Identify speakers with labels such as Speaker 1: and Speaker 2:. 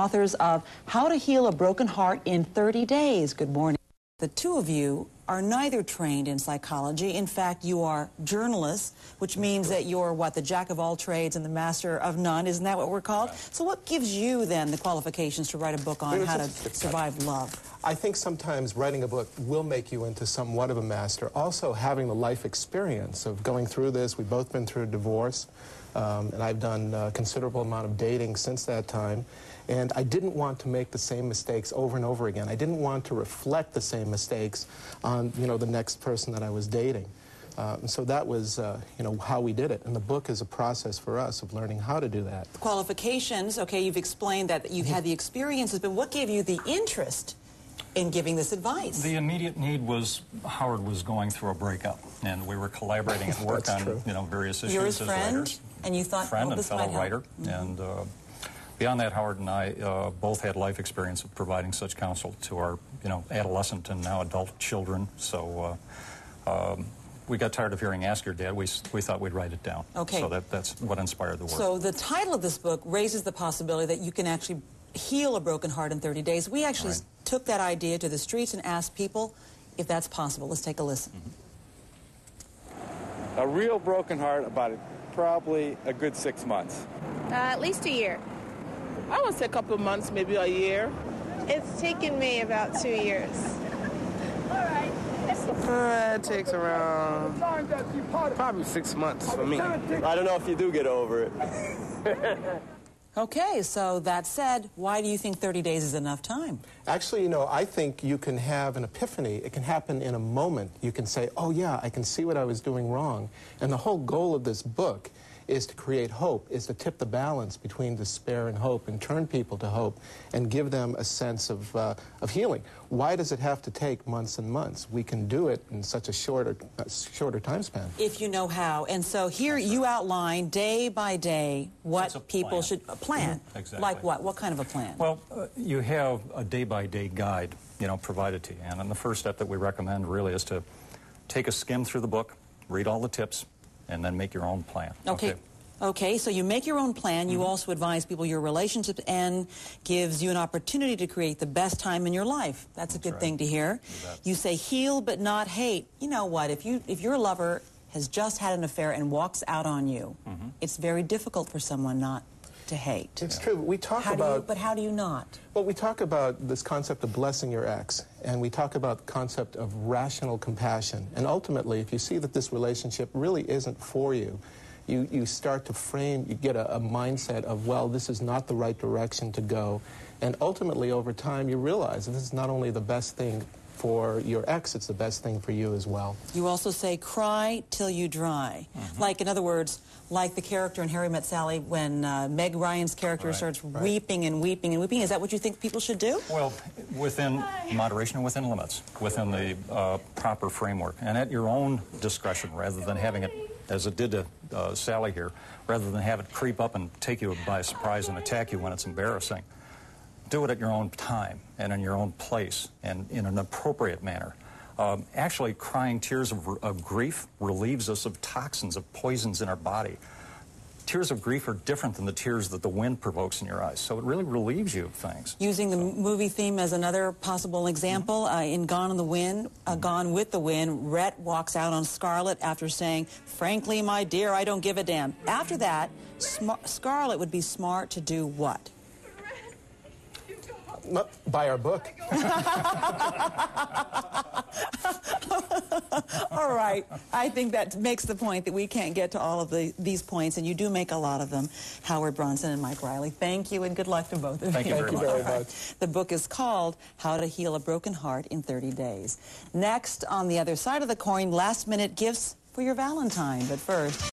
Speaker 1: Authors of How to Heal a Broken Heart in 30 Days. Good morning. The two of you are neither trained in psychology. In fact, you are journalists, which means that you're, what, the jack of all trades and the master of none. Isn't that what we're called? So what gives you, then, the qualifications to write a book on how to survive love?
Speaker 2: I think sometimes writing a book will make you into somewhat of a master. Also, having the life experience of going through this. We've both been through a divorce, and I've done a considerable amount of dating since that time. And I didn't want to make the same mistakes over and over again. I didn't want to reflect the same mistakes on, the next person that I was dating. So that was, how we did it. And the book is a process for us of learning how to do that.
Speaker 1: Qualifications, okay, you've explained that you've had the experiences, but what gave you the interest in giving this advice?
Speaker 3: The immediate need was Howard was going through a breakup, and we were collaborating at work on, various issues.
Speaker 1: You're his
Speaker 3: as
Speaker 1: friend,
Speaker 3: writers.
Speaker 1: and you thought,
Speaker 3: friend
Speaker 1: well,
Speaker 3: and
Speaker 1: this
Speaker 3: fellow
Speaker 1: might help.
Speaker 3: writer, and beyond that, Howard and I both had life experience of providing such counsel to our, adolescent and now adult children. So we got tired of hearing "Ask Your Dad." We thought we'd write it down.
Speaker 1: Okay.
Speaker 3: So that's what inspired the work.
Speaker 1: So the title of this book raises the possibility that you can actually heal a broken heart in 30 days. We actually took that idea to the streets and asked people if that's possible. Let's take a listen.
Speaker 4: A real broken heart, probably a good 6 months.
Speaker 5: At least a year.
Speaker 6: I would say a couple of months, maybe a year.
Speaker 5: It's taken me about 2 years.
Speaker 7: It takes around probably 6 months for me.
Speaker 8: I don't know if you do get over it.
Speaker 1: Okay, so that said, why do you think 30 days is enough time?
Speaker 2: Actually, I think you can have an epiphany. It can happen in a moment. You can say, oh yeah, I can see what I was doing wrong. And the whole goal of this book is to create hope, is to tip the balance between despair and hope and turn people to hope and give them a sense of healing. Why does it have to take months and months? We can do it in such a shorter time span.
Speaker 1: If you know how. And so here you outline day by day what people should plan.
Speaker 3: Exactly.
Speaker 1: Like what? What kind of a plan?
Speaker 3: Well, you have a day-by-day guide, provided to you. And the first step that we recommend really is to take a skim through the book, read all the tips, and then make your own plan.
Speaker 1: Okay, so you make your own plan. You also advise people your relationship end gives you an opportunity to create the best time in your life. That's a good thing to hear. You say heal but not hate. You know what? If your lover has just had an affair and walks out on you, it's very difficult for someone not to hate.
Speaker 2: It's true. We talk about...
Speaker 1: But how do you not?
Speaker 2: Well, we talk about this concept of blessing your ex, and we talk about the concept of rational compassion. And ultimately, if you see that this relationship really isn't for you, you start to frame, you get a mindset of, well, this is not the right direction to go. And ultimately, over time, you realize that this is not only the best thing for your ex, it's the best thing for you as well.
Speaker 1: You also say, cry till you dry. Like, in other words, like the character in Harry Met Sally when Meg Ryan's character starts weeping and weeping and weeping. Is that what you think people should do?
Speaker 3: Well, within moderation and within limits, within the proper framework, and at your own discretion, rather than having it, as it did to Sally here, rather than have it creep up and take you by surprise and attack you when it's embarrassing. Do it at your own time and in your own place and in an appropriate manner. Actually, crying tears of grief relieves us of toxins, of poisons in our body. Tears of grief are different than the tears that the wind provokes in your eyes, so it really relieves you of things.
Speaker 1: Using the movie theme as another possible example, in Gone with the Wind, Rhett walks out on Scarlett after saying, "Frankly, my dear, I don't give a damn." After that, Scarlett would be smart to do what?
Speaker 2: Buy our book.
Speaker 1: All right. I think that makes the point that we can't get to all of these points, and you do make a lot of them. Howard Bronson and Mike Riley, thank you, and good luck to both of you.
Speaker 3: Thank you very much.
Speaker 1: The book is called How to Heal a Broken Heart in 30 Days. Next, on the other side of the coin, last-minute gifts for your Valentine. But first...